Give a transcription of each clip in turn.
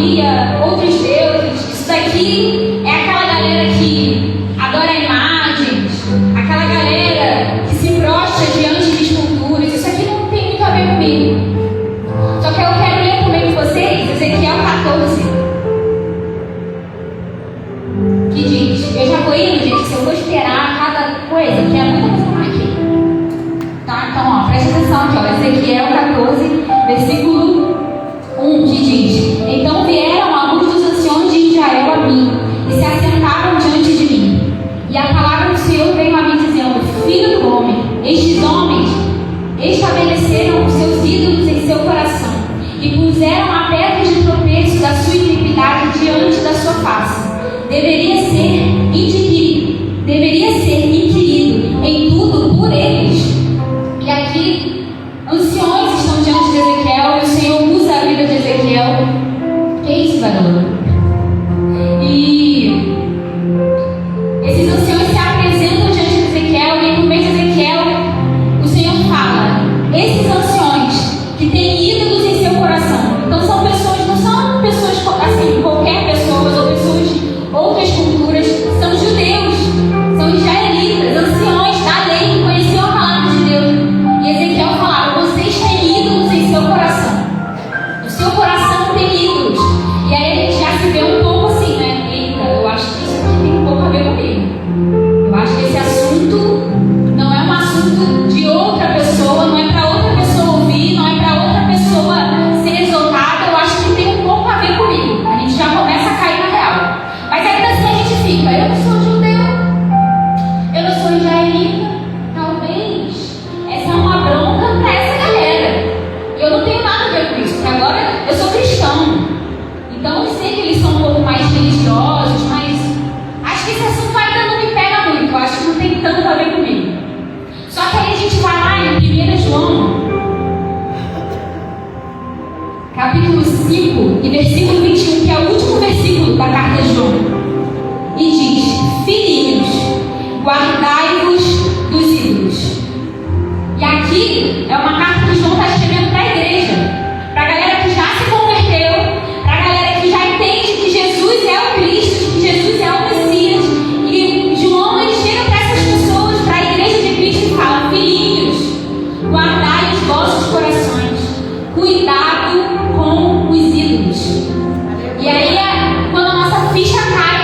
idolatria, outros deuses. Isso daqui é aquela galera que adora imagens, aquela galera que se prostra diante de esculturas. Isso aqui não tem muito a ver comigo. Só que eu quero ler também com vocês Ezequiel 14, que diz: eu já vou indo, gente, se eu vou esperar cada coisa, que é muita coisa pra aqui. Tá? Então, ó, presta atenção aqui, ó, Ezequiel 14, versículo 1, que diz: então vieram alguns dos anciões de Israel a mim e se assentaram diante de mim. E a palavra do Senhor veio a mim dizendo: filho do homem, estes homens estabeleceram os seus ídolos em seu coração e puseram a pedra de tropeço da sua iniquidade diante da sua face. Deveria ser inquirido em tudo por eles. E aqui, anciões estão diante de Ezequiel e o Senhor usa a vida de Ezequiel. Que isso, garoto? E esses anciões se apresentam diante de Ezequiel e por meio de Ezequiel, o Senhor fala: esses anciões que têm ídolos em seu coração. Então são pessoas, não são pessoas assim, qualquer pessoa, ou pessoas de outras culturas, são judeus, são israelitas, anciões da lei que conheciam a palavra de Deus. E Ezequiel falava: vocês têm ídolos em seu coração. O seu coração tem ídolos. E aí a gente já se vê um pouco assim, né? Eita, eu acho que isso aqui tem um pouco a ver comigo. Eu acho que esse assunto não é um assunto de outra pessoa, não é para outra pessoa ouvir, não é para outra pessoa ser exaltada. Eu acho que tem um pouco a ver comigo. A gente já começa a cair na real. Mas ainda assim a gente fica: eu não sou judeu, eu não sou israelita. Talvez essa é uma bronca para essa galera. Eu não tenho nada a ver com isso, porque agora eu sou cristão. Então eu sei que eles são um pouco mais religiosos, mas acho que esse assunto ainda não me pega muito. Eu acho que não tem tanto a ver comigo. Só que aí a gente vai lá em 1 João, capítulo 5 e versículo 21, que é o último versículo da carta de João. E diz: filhinhos, guardai-vos dos ídolos. E aqui é uma carta que João está escrevendo para a igreja, para a galera que já se converteu, para a galera que já entende que Jesus é o Cristo, que Jesus é o Messias. E João, ele chega para essas pessoas, para a igreja de Cristo, e fala: filhinhos, guardai os vossos corações, cuidado com os ídolos. E aí, quando a nossa ficha cai,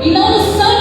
e não no sangue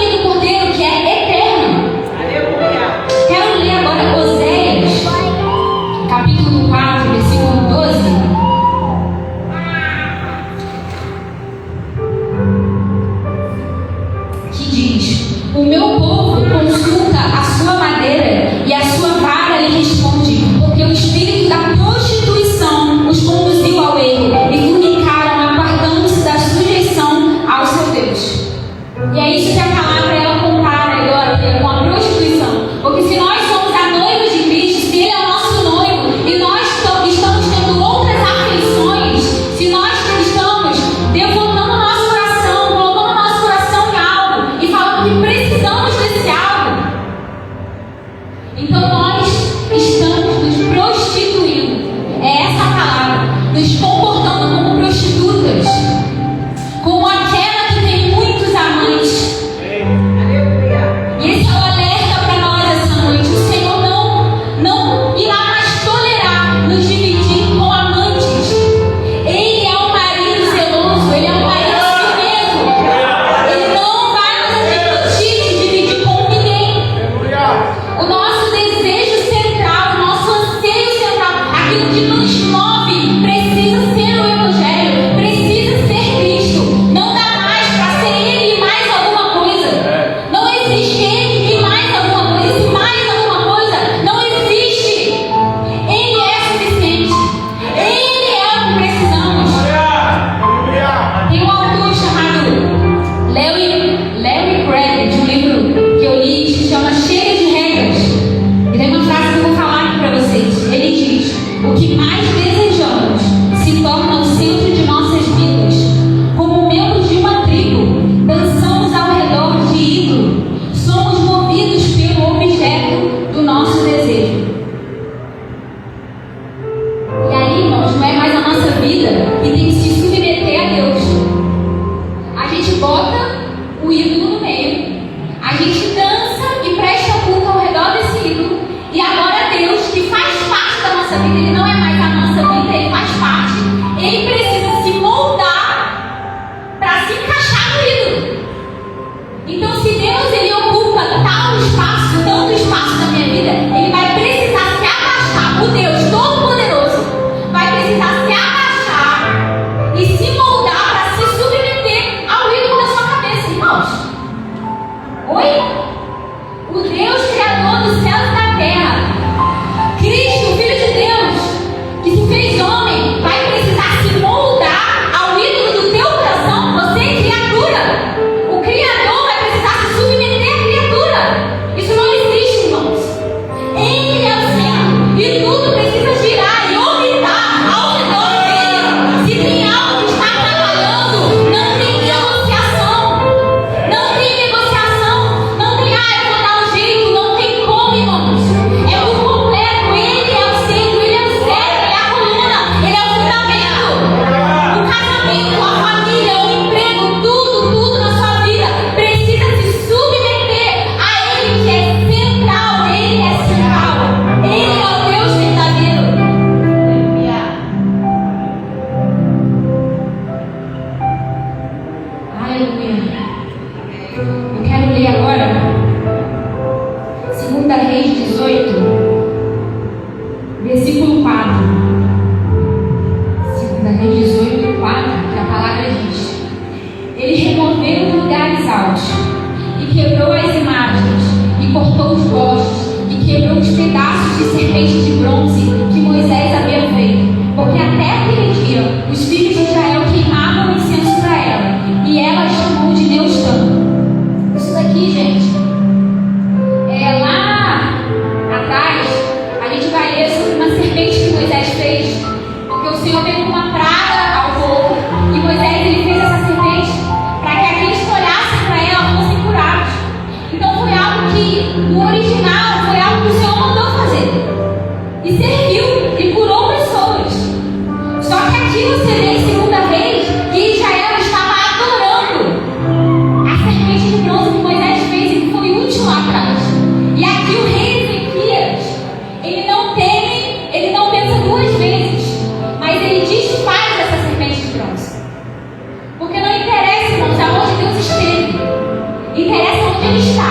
interessa onde ele está.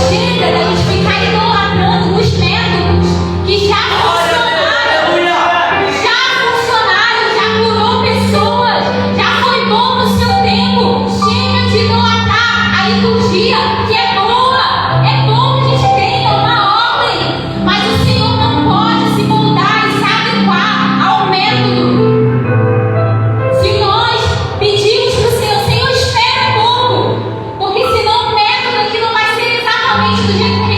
Chega da gente ficar idolatrando os métodos que já funcionaram, já curou pessoas, já foi bom no seu tempo. Chega de idolatrar a liturgia, que é boa, é bom que a gente tenha uma ordem, mas o Senhor não pode se moldar e se adequar ao método. Se nós pedimos para o Senhor, Senhor, espera um pouco, porque senão o método aqui não vai ser exatamente do jeito que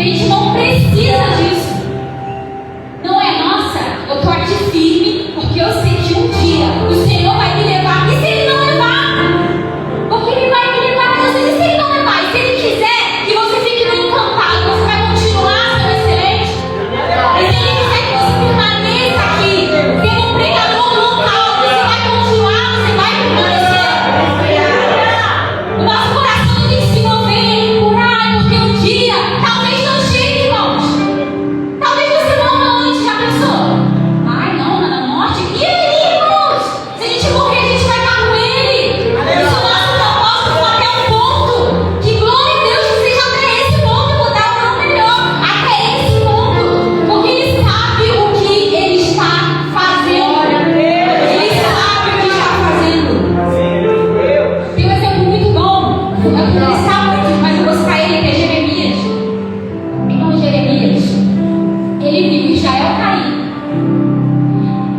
gente não precisa disso. Não é nossa, eu estou aqui firme, porque eu sei que um dia o Senhor vai me levar. E se Ele não levar? Porque Ele vai me levar. Eu sei, e se Ele não levar? E se Ele quiser que você fique no encantado, você vai continuar sendo excelente? E se Ele quiser que você permaneça aqui, sendo um pregador local, você vai continuar, você vai permanecer. O nosso coração tem que se mover por ai, porque um dia talvez não chegue, irmãos. Talvez você morra antes, já pensou? Ai, não, na morte. E aí, irmãos? Se a gente morrer, a gente vai estar com Ele. Isso o nosso propósito for até um ponto. Que glória a Deus que seja até esse ponto. Eu vou dar um nome melhor. Até esse ponto. Porque Ele sabe o que Ele está fazendo. Ele sabe o que está fazendo. Tem um exemplo muito bom. Eu não vou listar muito, mas eu vou citar ele, que é Jeremias. Então, Jeremias, ele viu Israel cair.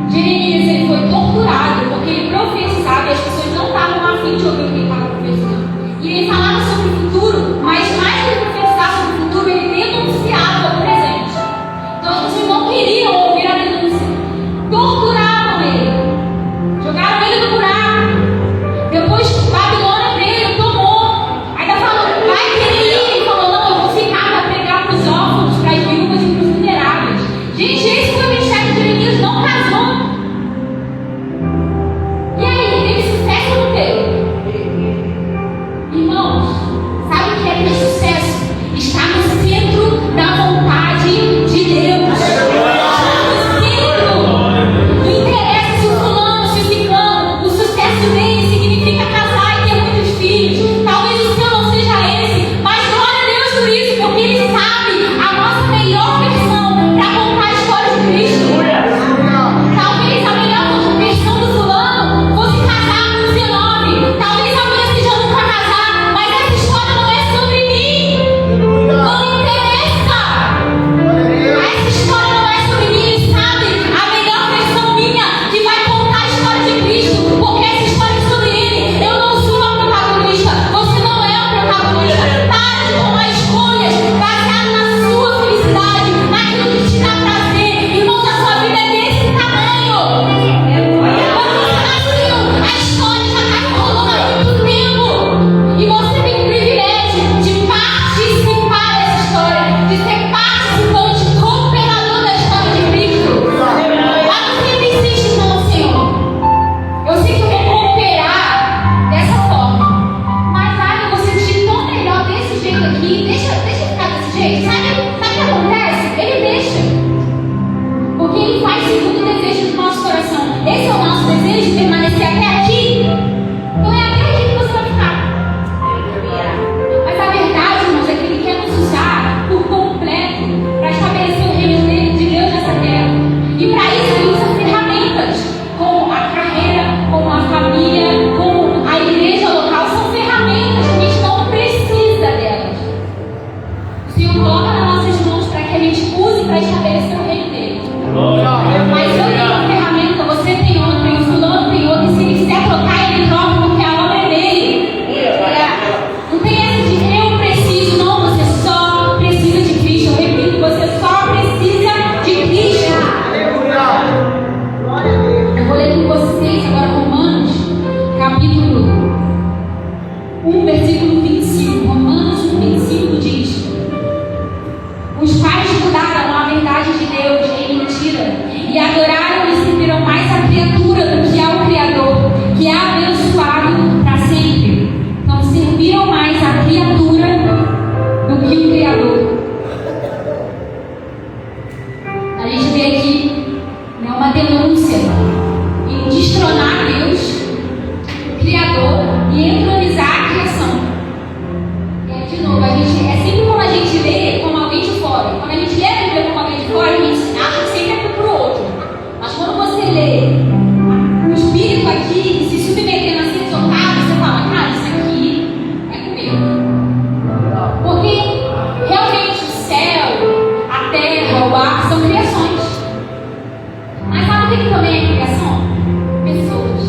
Jeremias, ele foi torturado porque ele profetizava e as pessoas não estavam a fim de ouvir o que ele estava profetizando. E ele falava sobre o futuro, mas mais do que profetizar sobre o futuro, ele denunciava o presente. Então as pessoas não queriam ouvir a denúncia. Torturavam ele. Jogaram ele no buraco. Depois Babilônia veio, tomou. Ainda falou, vai querer ir. Ele falou, não, eu vou ficar para pregar para os órfãos, para as viúvas e para os vulneráveis. Gente, esse foi o ministério de Jeremias, não casou. E aí, teve sucesso ou não teve? Irmãos, sabe o que é ter sucesso? Está no centro da vontade de Deus. Está no centro. Não interessa se o fulano, se o ciclano, o sucesso dele significa casar e ter muitos filhos. Talvez o seu não seja esse, mas glória a Deus por isso, porque Ele sabe a nossa melhor versão para contar a história de Cristo. Talvez a melhor versão do fulano fosse casar com 19. Talvez a minha seja nunca casar, mas essa história não é sobre mim. Não interessa. Essa história não é sobre mim. Ele sabe a melhor versão minha que vai contar a história de Cristo, porque essa história é sobre Ele. Eu não sou a protagonista. Você não é o protagonista. Para de tomar escolhas baseadas na sua felicidade, naquilo que te dá prazer. Irmãos, a sua vida é desse tamanho. Quando você nasceu, a história já está rolando há muito tempo. E você tem o privilégio de participar dessa história, de ser participante, cooperador da história de Cristo. Mas não sempre insiste não, Senhor. Eu sei que eu vou cooperar dessa forma. Mas ai, eu vou sentir tão melhor desse jeito aqui. Deixa eu ficar desse jeito. Sabe o que acontece? Ele deixa. Porque Ele faz segundo o desejo do nosso coração. Esse é o nosso desejo, permanecer até aqui. Então é até aqui que você vai ficar. Mas a verdade, irmãos, é que Ele quer nos usar por completo para estabelecer o reino de Deus nessa terra. E para isso Ele usa ferramentas, como a carreira, como a família, como a igreja local. São ferramentas que a gente não precisa delas. O Senhor coloca nas nossas mãos para que a gente use para estabelecer o reino dele. Mas eu tenho uma ferramenta, você tem outra, e o fulano tem outra, e se ele quiser trocar, ele troca, porque a obra é dele. Não tem essa de eu preciso, não, você só precisa de Cristo. Eu repito, você só precisa de Cristo. Eu vou ler com vocês agora Romanos, capítulo 1, versículo 25. Romanos 1, 25 diz: os pais mudaram a verdade de Deus em mentira e adoraram e serviram mais a criatura do que ao Criador, que é abençoado para sempre. Então serviram mais a criatura do que o Criador. A gente vê aqui, né, uma denúncia em destronar Deus, o Criador, e entronizar a criação. De novo, a gente, é sempre como a gente lê como alguém de fora. Quando a gente lê a Bíblia como alguém de fora, a gente acha que sempre é pro outro. Mas quando você lê o Espírito aqui e se submetendo a ser exaltado, você fala, cara, isso aqui é comigo. Porque realmente o céu, a terra, o ar são criações. Mas sabe o que também é criação? Pessoas.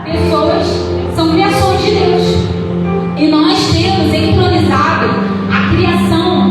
Pessoas são criações de Deus. E nós temos entronizado a criação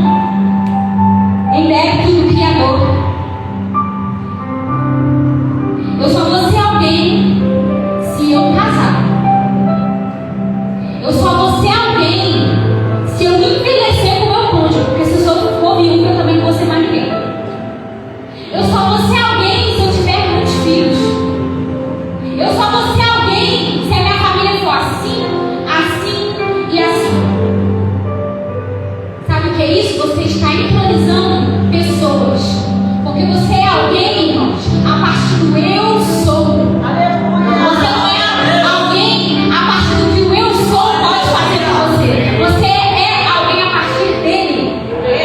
que é isso? Você está entronizando pessoas. Porque você é alguém, irmãos, a partir do eu sou. Você não é alguém a partir do que o eu sou pode fazer para você. Você é alguém a partir dele.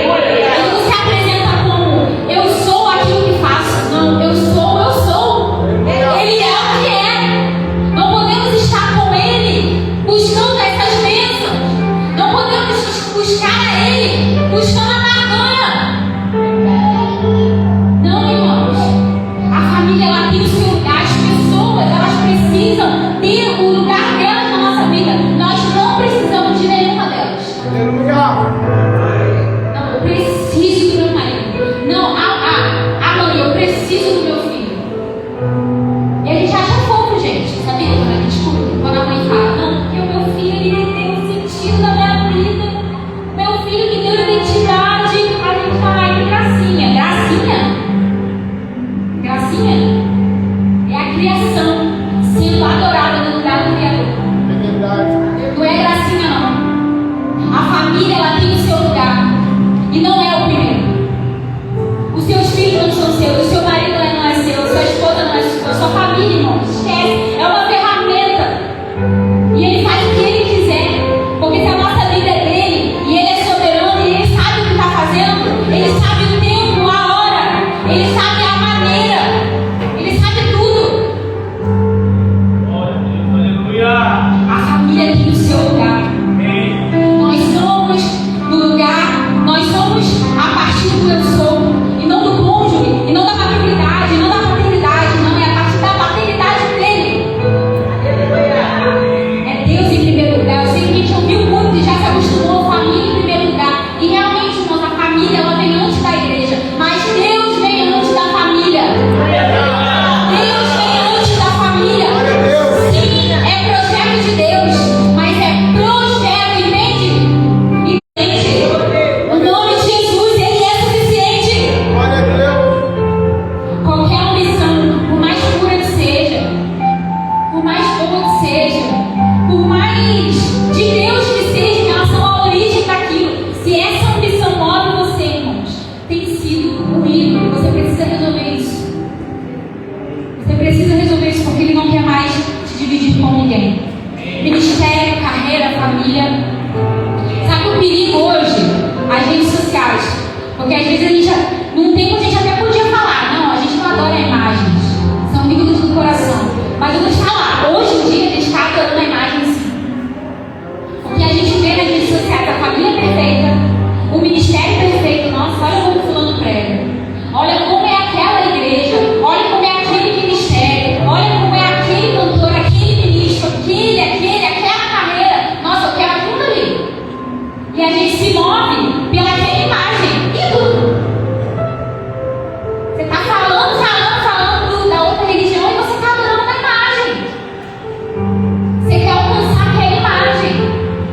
Quando você apresenta como eu sou aquilo que faço, não, eu sou. Ele é o que é. Não podemos estar com ele buscando essas bênçãos. Não podemos buscar a ele buscando a barganha. Não, irmãos. A família, ela tem o seu lugar. As pessoas, elas precisam ter o lugar delas na nossa vida. Nós não precisamos de nenhuma delas. Não, eu preciso do meu marido. Não, mãe, eu preciso do meu filho. E a gente acha fofo, gente. Sabia? Quando a gente escuta, quando a mãe fala, não, porque o meu filho, ele tem um sentido na minha vida. Meu filho que deu identidade. A gente fala, que gracinha. Gracinha é a criação sendo adorada no lugar do Criador. Não é gracinha, não. A família, ela tem o seu lugar. E não é o primeiro. Os seus filhos não são seus. O seu marido não é seu. Sua esposa não é sua. Sua família, irmão, esquece. É uma ferramenta. E ele faz o que ele quiser. Porque se a nossa vida é dele, e ele é soberano, e ele sabe o que está fazendo, ele sabe o tempo, a hora, ele sabe a maneira, ele sabe tudo. Glória a Deus, aleluia. A família tem o seu lugar. Nós somos do lugar, nós somos a partir do eu sou, e não do cônjuge, e não da paternidade, não da paternidade, não, é a partir da paternidade dele. É Deus em primeiro lugar. Eu sei que a gente ouviu muito e já se acostumou, família em primeiro lugar. E realmente, irmãos, a família, ela vem antes da igreja, mas Deus vem antes da família. Deus vem antes da família. Sim, é projeto de Deus, mas é projeto, entende? Entende? O nome de Jesus, ele é suficiente. Qualquer missão, por mais pura que seja, por mais boa que seja, por mais de Deus que seja em relação à origem daquilo, se essa ambição move você, irmãos, tem sido ruído. Você precisa resolver isso. Você precisa resolver isso, porque ele não quer mais te dividir com ninguém. Ministério, carreira, família. Sabe o perigo hoje? As redes sociais. Porque às vezes a gente, num tempo a gente até podia falar, não, a gente não adora imagens, são ídolos do coração. Mas eu vou te falar, hoje em dia a gente está adorando a imagem sim. Porque a gente vê nas redes sociais a família perfeita, o ministério perfeito. Nossa, olha como fulano prega, olha como é aquela igreja, olha como é aquele ministério, olha como é aquele cantor, aquele ministro, aquela carreira. Nossa, eu quero aquilo ali. E a gente se move pelaquela imagem, ídolo. Você está falando da outra religião e você está adorando a imagem. Você quer alcançar aquela imagem.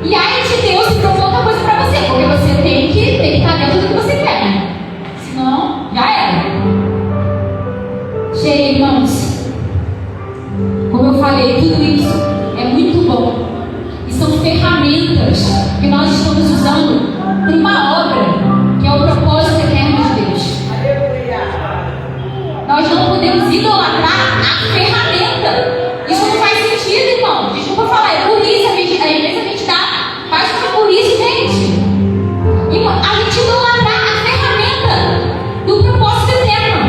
E aí de Deus se propõe outra coisa para você, porque você tem que estar dentro do que você quer, né? Senão, já era. Cheio, irmãos. Como eu falei, tudo isso é muito bom. E são ferramentas que nós estamos usando para uma obra, que é o propósito eterno de Deus. Nós não podemos idolatrar a ferramenta. Isso não faz sentido, irmão. Desculpa falar, é burrice. A gente faz uma burrice, gente. Irmão, a gente idolatrar a ferramenta do propósito eterno.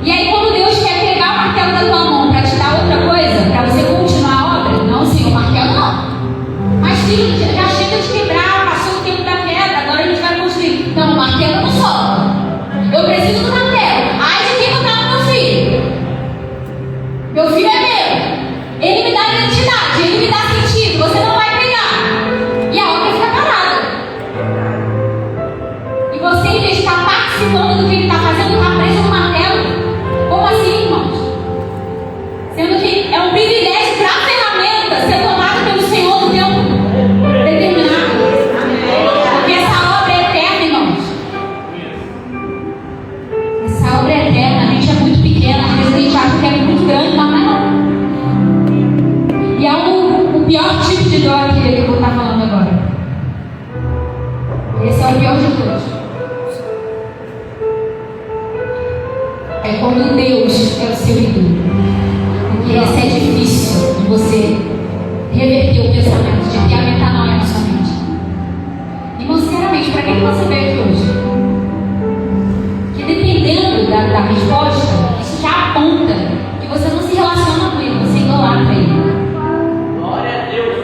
E aí, quando Deus quer pegar o martelo da tua mão para te dar outra coisa, para você continuar a obra, não, Senhor, martelo não. Mas filho, já chega de quebrar, passou o tempo da queda, agora a gente vai construir. Não, o martelo não solta. Eu preciso do martelo. Ai, de quem botar no meu filho? Meu filho é meu. Ele me dá identidade, ele me dá sentido. Você não vai pegar. E a obra fica parada. E você, em vez de estar participando do que ele está fazendo, está preso no martelo. Como assim, irmãos? Sendo que é um privilégio para a ferramenta ser tomada pelo Senhor no tempo determinado. Porque essa obra é eterna, irmãos. Essa obra é eterna. A gente é muito pequena, às vezes a gente acha que é muito grande, mas não é não. E é o pior tipo de dor que eu vou estar falando agora. Esse é o pior de Deus. É quando Deus é o seu ídolo. Porque esse é difícil de você reverter o pensamento, de ter a metanoia na sua mente. Irmão, sinceramente, para que você veio aqui hoje? Porque dependendo da resposta, isso já aponta que você não se relaciona com ele, você idolatra ele. Glória a Deus.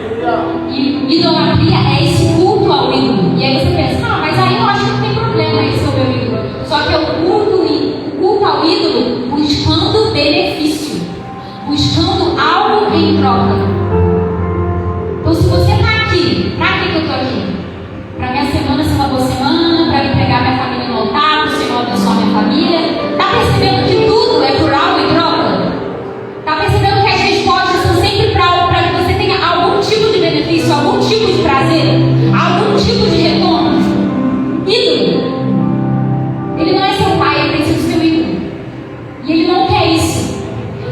E idolatria é esse culto ao ídolo. E aí você pensa, mas aí eu acho que não tem problema esse é o meu ídolo. Só que é o culto ao ídolo buscando benefício, buscando algo em troca. Então, se você está aqui, para que eu estou aqui? Para minha semana ser uma boa semana, para eu pegar minha família no altar, para o Senhor abençoar minha família. Está percebendo que tudo é por algo em troca? Está percebendo que as respostas são sempre para algo, para que você tenha algum tipo de benefício, algum tipo de prazer, algum tipo de retorno? Ídolo. Ele não é seu pai, ele tem sido seu ídolo. E ele não quer isso.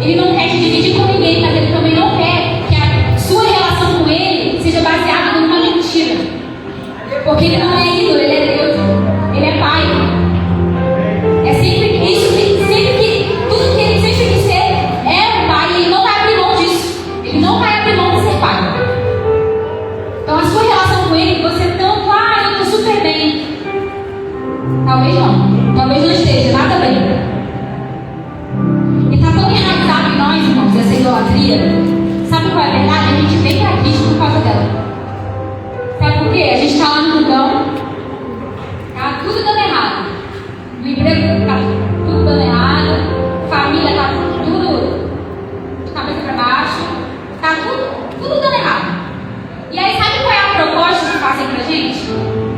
Ele não quer te dividir com ninguém, mas ele também não quer que a sua relação com ele seja baseada numa mentira. Porque ele não é ídolo, ele é Deus. Ele é pai. É sempre isso, sempre que tudo que ele sempre quis ser é pai. E ele não vai abrir mão disso. Ele não vai abrir mão de ser pai. Então a sua relação com ele, você tanto, eu estou super bem. Talvez não. Talvez não esteja nada bem. E está tão enraizado em nós, irmãos, essa idolatria. Sabe qual é a verdade? A gente vem para Cristo por causa dela. Sabe por quê? A gente está lá no mundão, tá tudo dando errado. No emprego está tudo dando errado, família está tudo de cabeça para baixo, está tudo dando errado. E aí, sabe qual é a proposta que fazem pra gente?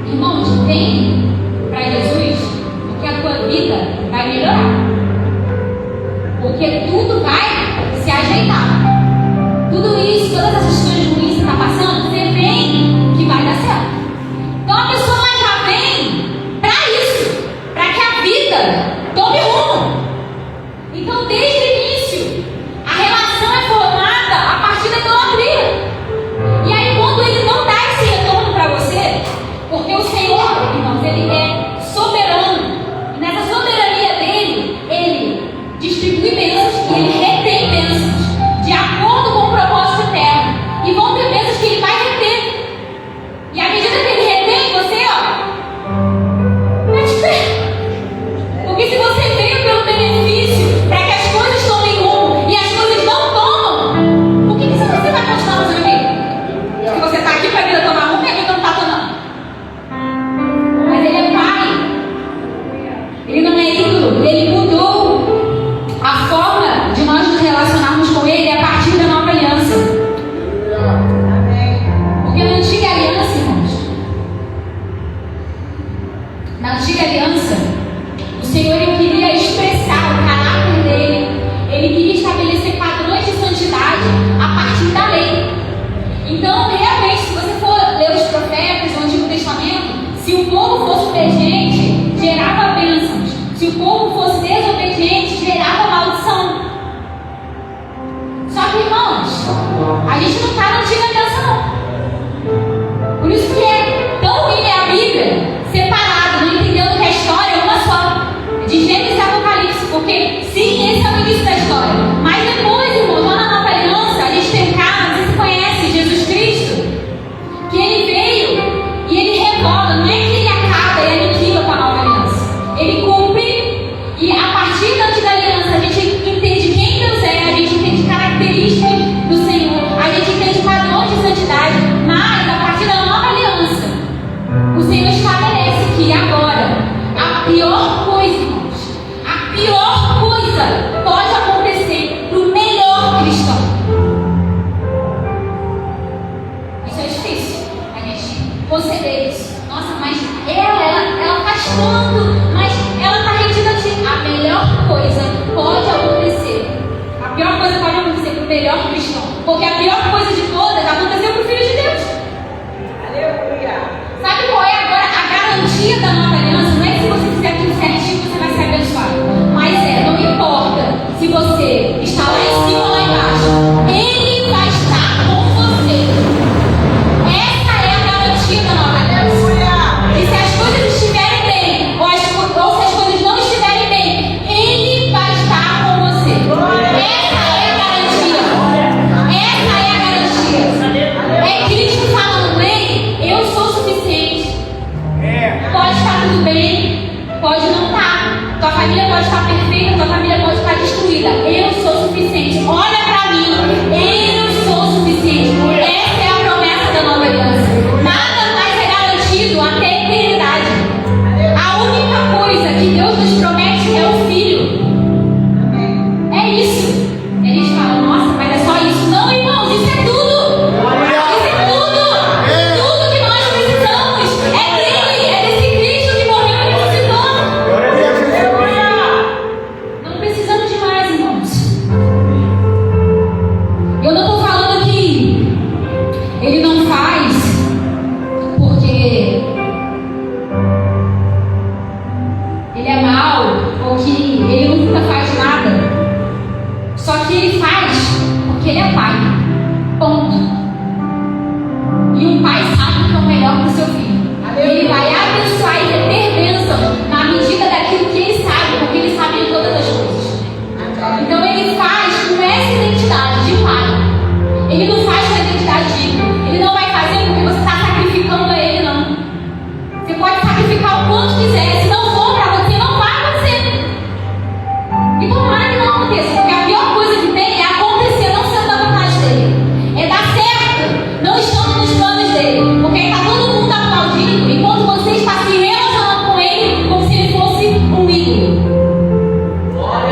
Irmãos, vem para Jesus, porque a tua vida vai melhorar. Porque tudo vai se ajeitar. Tudo isso, todas essas coisas ruins que você está passando, você vem que vai dar certo. Então a pessoa já vem para isso, para que a vida tome rumo. Então desde o início, a relação é formada a partir da idolatria. E aí quando ele não dá esse retorno para você, porque o Senhor, irmãos, ele é soberano. E nessa soberania dele, ele distribui bênçãos e ele retém bênçãos de acordo com o propósito eterno. E vão ter bênçãos que ele vai reter. E à medida que ele retém você, vai te ver. Porque se você veio pelo benefício para que as coisas tomem rumo e as coisas não tomam, por que você vai continuar fazendo aqui? Porque você está aqui para a vida tomar rumo e a vida não está tomando. Mas ele é pai. Ele não é ídolo. Ele mudou a forma de nós nos relacionarmos com ele a partir da nova aliança. Porque na antiga aliança, irmãos, na antiga aliança, o Senhor ele queria expressar o caráter dele, ele queria estabelecer padrões de santidade a partir da lei. Então, realmente, se você for ler os profetas do Antigo Testamento, se o povo fosse obediente, gerava bênçãos. Se o povo fosse desobediente, gerava maldição. Só que, irmãos, a gente não está na antiga aliança, não. Por isso que é tão ruim ler a Bíblia separado, não entendendo que a história é uma só. De Gênesis e Apocalipse. Porque, sim, esse é o início da história. Mas depois, irmãos, lá na nova aliança, a gente tem um cara, não sei se você conhece, Jesus Cristo, que ele veio e ele revoga. Não é que ele acaba e aniquila com a nova aliança. Ele cumpre e a partir da antiga aliança a gente entende quem Deus é, a gente entende características do Senhor, a gente entende padrões de santidade, mas a partir da nova aliança o Senhor estabelece que agora a pior coisa, irmãos, a pior coisa pode acontecer para o melhor cristão. Isso é difícil a gente conceder isso. Nossa, mas ela faz tanto, mas ela está retida aqui. A melhor coisa pode acontecer. A pior coisa pode acontecer para o melhor cristão. Porque a pior coisa de todas aconteceu para o Filho de Deus. Aleluia. Sabe qual é agora a garantia da nova aliança? Não é que se você fizer tudo certinho você vai ser abençoado. Mas não importa se você está lá em cima ou lá embaixo. Ele vai estar com você. Essa é a garantia da nova aliança. E se as coisas estiverem pode estar perfeita, tua família pode estar destruída. Eu sou suficiente. Olha pra mim. Eu sou suficiente. Essa é a promessa da nova aliança. Nada mais é garantido até a eternidade. A única coisa que Deus nos promete é o Filho. É isso. Eles falam, nossa, mas é só isso. Não, irmãos, isso é tudo. Isso é tudo. Tudo que nós precisamos é dele. É desse Cristo que morreu e ressuscitou. Não precisamos de mais, irmãos. Eu não estou falando que ele não faz porque ele é mau ou que ele nunca faz nada. Só que ele faz porque ele é pai. Ponto. E um pai sabe o que é o melhor para o seu filho. Ele vai abençoar e ter bênção na medida daquilo que ele sabe, porque ele sabe de todas as coisas. Então ele faz com essa identidade de pai. Ele não faz com a identidade de filho. Ele não vai fazer porque você está sacrificando a ele, não. Você pode sacrificar o quanto quiser. Se não for para você, não vai acontecer. E tomara que não aconteça, porque a pior coisa que tem é acontecer não sendo da vontade dele. É dar certo, não estando nos planos dele. Porque está todo mundo aplaudindo, enquanto você está se relacionando com ele como se ele fosse um ídolo.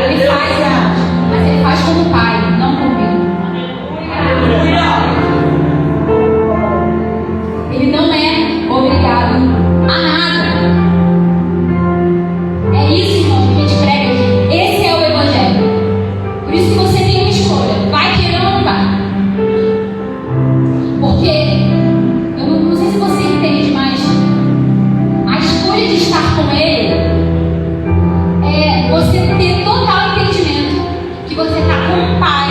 Ele faz, mas ele faz como pai, não como filho. Ele não é obrigado a nada. É isso, irmão, que a gente prega aqui. Esse é o Evangelho. Por isso que você tem uma escolha. Vai querer ou não vai? Porque, eu não sei se você entende, mas a escolha de estar com ele é você ter total entendimento que você está com um pai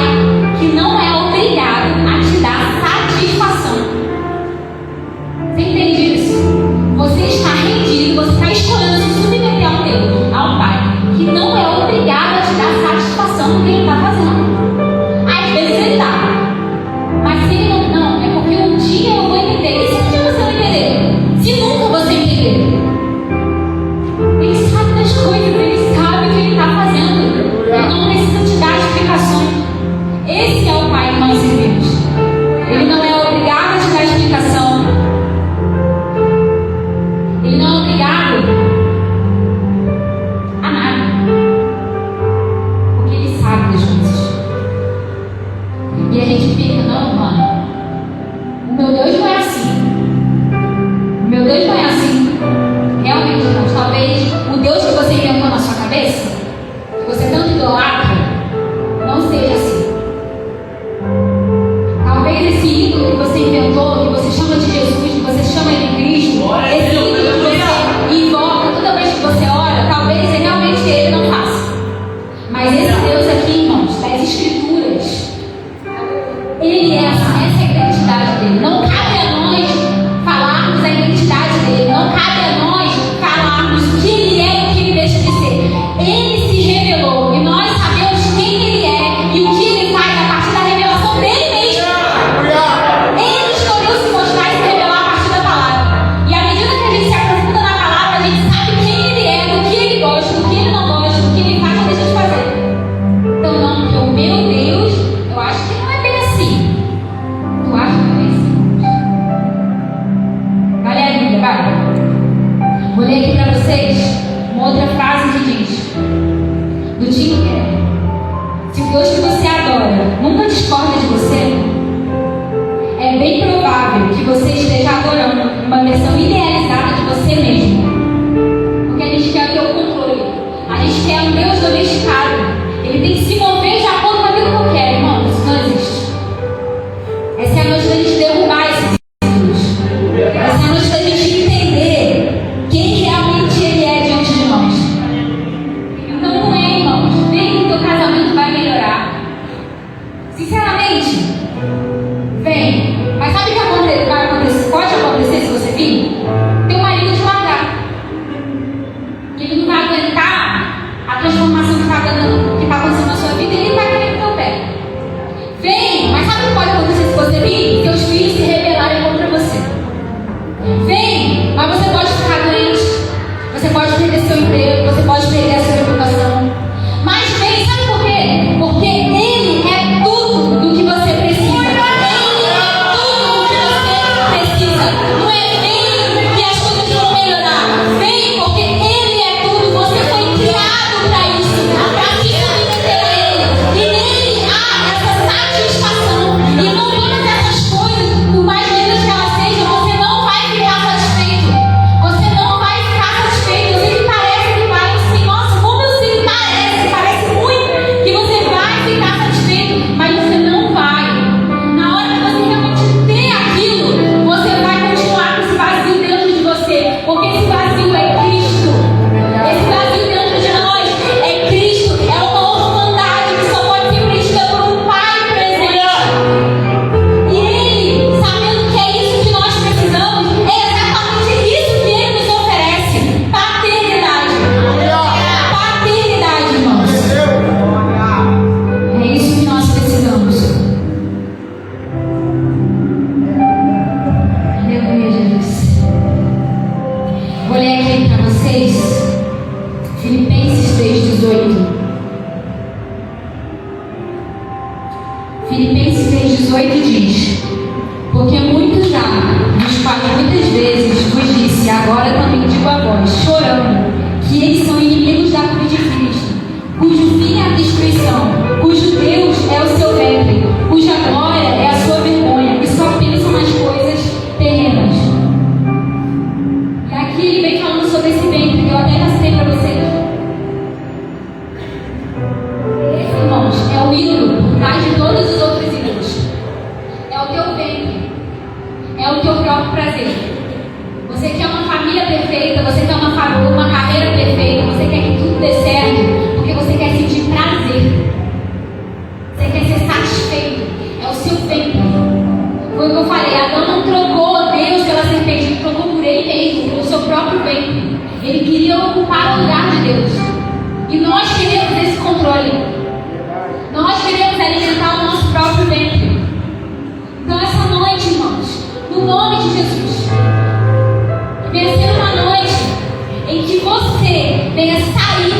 que não é obrigado a te dar satisfação. Você entende isso? Você está rendido, você está escolhendo se submeter a um pai que não é obrigado a te dar satisfação do que ele está fazendo. Às vezes ele dá, mas se ele não, é porque um dia eu vou entender. E se um dia você não entender? Se nunca você entender? Ele sabe das coisas, ele sabe o que ele está fazendo. Ele não precisa te dar explicações. Esse é o pai que nós servimos. Ele não é obrigado a te dar explicação. Ele não é obrigado a nada. Porque ele sabe das coisas. E a gente fica, não, mano. O meu Deus não é assim. O meu Deus não é assim. Realmente, não. Talvez o Deus que você inventou na sua cabeça, que você tanto idolatra, não seja assim. Talvez esse ídolo que você inventou, que você chama de Jesus, que você chama de Cristo, esse ídolo que você invoca toda vez que você ora, talvez realmente ele não faça. Mas esse Deus aqui, irmãos, das Escrituras, ele é assim, essa é a identidade dele. Não cabe a nós falarmos a identidade dele. Não cabe a nós falarmos o que ele é e o que ele deixa de ser. Ele se revelou e nós sabemos quem ele é e o que ele faz a partir da revelação dele mesmo. Ele escolheu se mostrar e se revelar a partir da palavra. E à medida que a gente se aprofunda na palavra, a gente sabe quem ele é, do que ele gosta, do que ele não gosta, do que ele faz ou deixa de fazer. Então não, porque o meu Deus, eu acho que não é bem assim. Tu acha que é bem assim? Vai ler a Bíblia, vai. Vou ler aqui para vocês uma outra frase que diz, do Tim Keller: se o Deus que você adora nunca discorda de você, é bem provável que você esteja adorando uma versão idealizada de você mesmo. Porque a gente quer ter o controle. A gente quer um Deus domesticado. Ele tem que se mover de acordo com aquilo que eu quero, irmão. Isso não existe. Essa é a noite da gente derrubar esses ídolos. Essa é a noite da gente entender quem realmente ele é diante de nós. Então não é, irmãos. Vem que o teu casamento vai melhorar. Sinceramente, vem. Mas sabe o que vai acontecer? Pode acontecer se você vir? Teu marido te largar. Que ele não vai aguentar a transformação que está acontecendo na sua vida. ler para vocês Filipenses 3,18. Filipenses 3,18 diz: porque muito já, nos quais muitas vezes vos disse, agora também digo a vós, chorando, que eles são inimigos da cruz de Cristo, cujo fim é a destruição, cujo Deus é o seu ventre, cuja glória é a sua vergonha, e só pensam nas coisas terrenas. E aqui ele vem falando sobre esse ventre, que eu até mostrei para vocês. Esse, irmãos, é o ídolo por trás de todos os outros ídolos. É o teu ventre, é o teu próprio prazer. Você quer uma família perfeita, você quer uma carreira perfeita, você quer que tudo dê certo, porque você quer sentir prazer. Você quer ser satisfeito. É o seu ventre. Foi o que eu falei, Adão não trocou Deus pela serpente, ele trocou por ele mesmo, pelo seu próprio ventre. Ele queria ocupar o lugar de Deus. E nós queremos esse controle. Nós queremos alimentar o nosso próprio ventre. Então essa noite, irmãos, no nome de Jesus, venha ser uma noite em que você venha sair